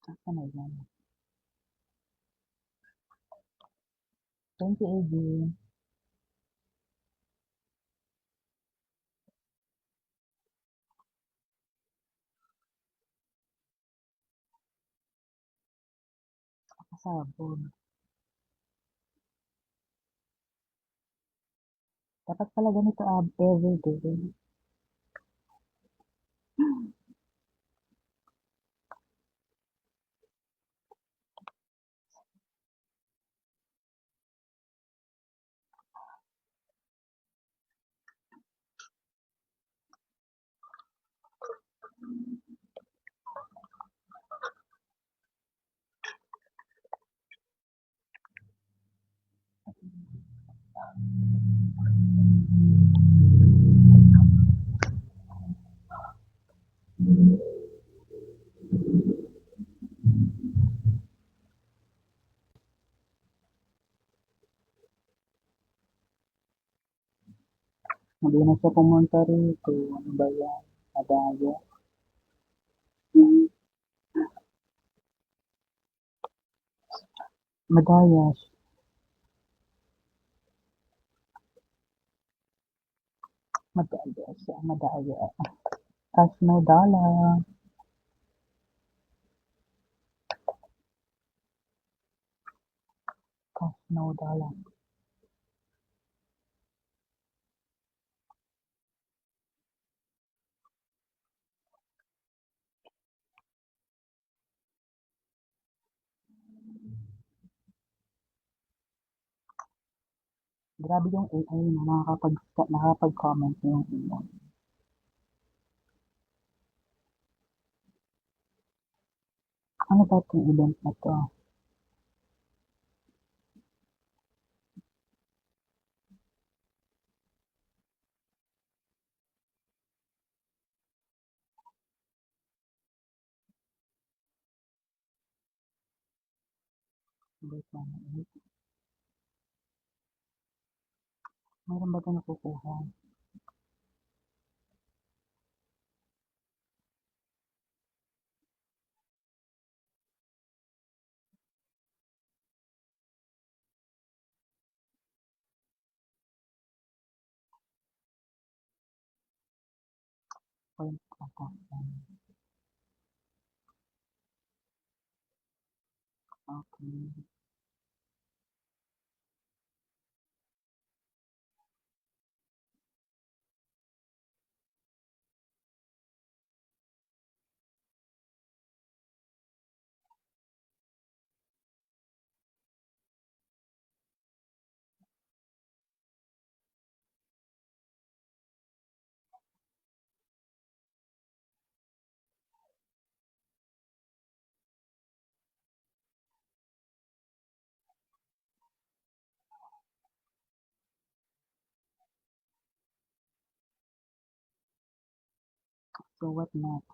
Asan na yan? Thank you, AJ. Kasabog. Dapat pala ganito everyday. Hindi na siya pumunta rito. Ano ba yan? Madaya. Madaya. Madaya siya. Madaya. Cash no dollar. Cash no dollar. Grabe yung AI na nakakapag-comment na yung AI. Ano ba itong event na to? Mayroon ba ito nakukuha? Point contact. Okay. So what next?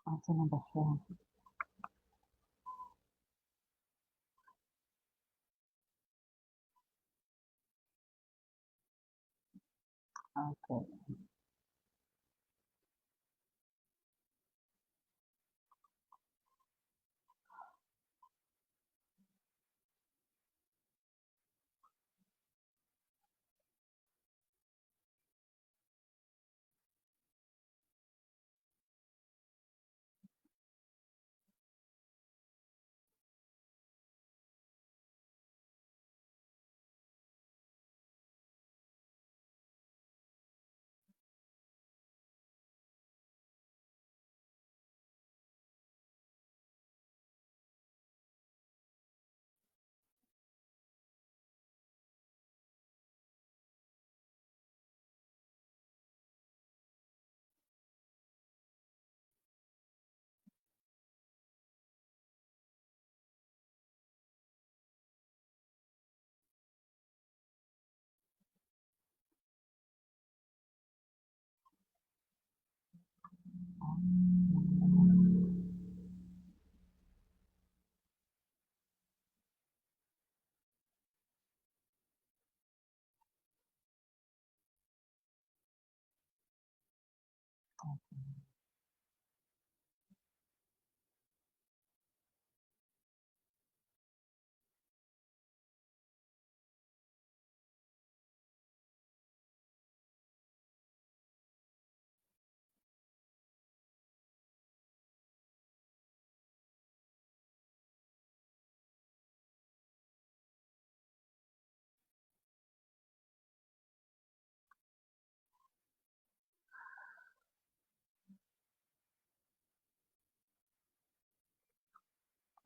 Asan na ba siya? Okay.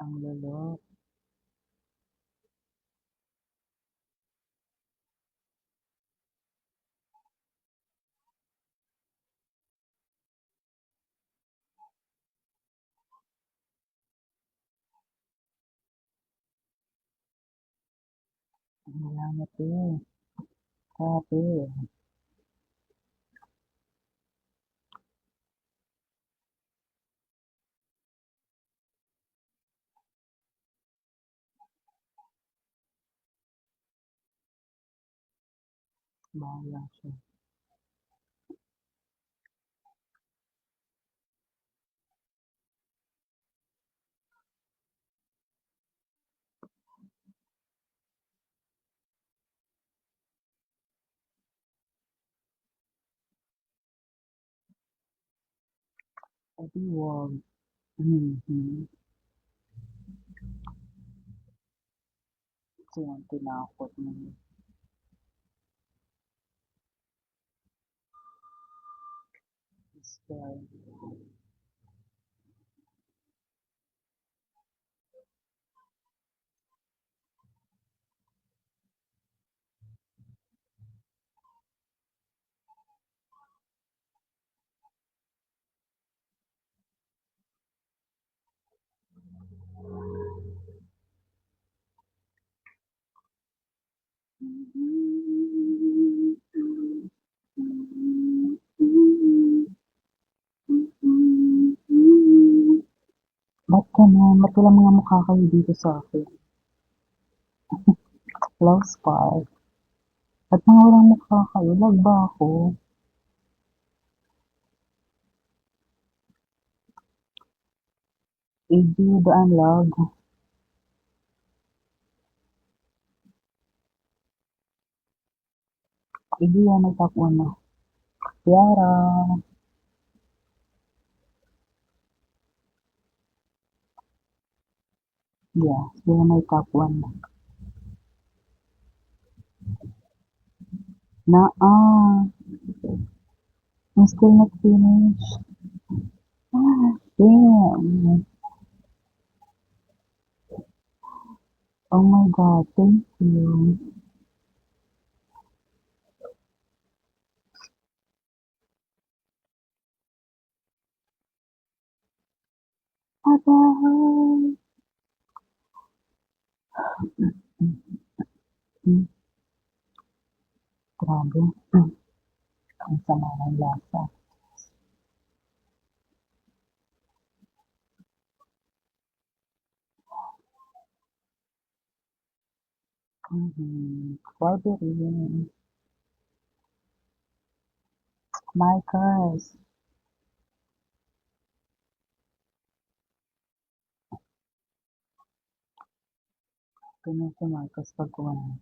Ang lulot. Salamat eh. Kape. Bahala siya. Edi wag. Mhm. Sinong tinakot mo? Sky. Ba't ganun? Ba't walang mga mukha kayo dito sa akin? Love Spark. Ba't mga walang mukha kayo? Lag ba ako? AG, daan lag. AG, yan, may top 1 na. Tiara. Yeah, sila may top 1 na. Na. I'm still not finished. Damn. Oh my god, thank you. Bye-bye. Grabe. Ang sama ng lasa. Wolverine. Marcus. Ganun si Marcus pag kumain.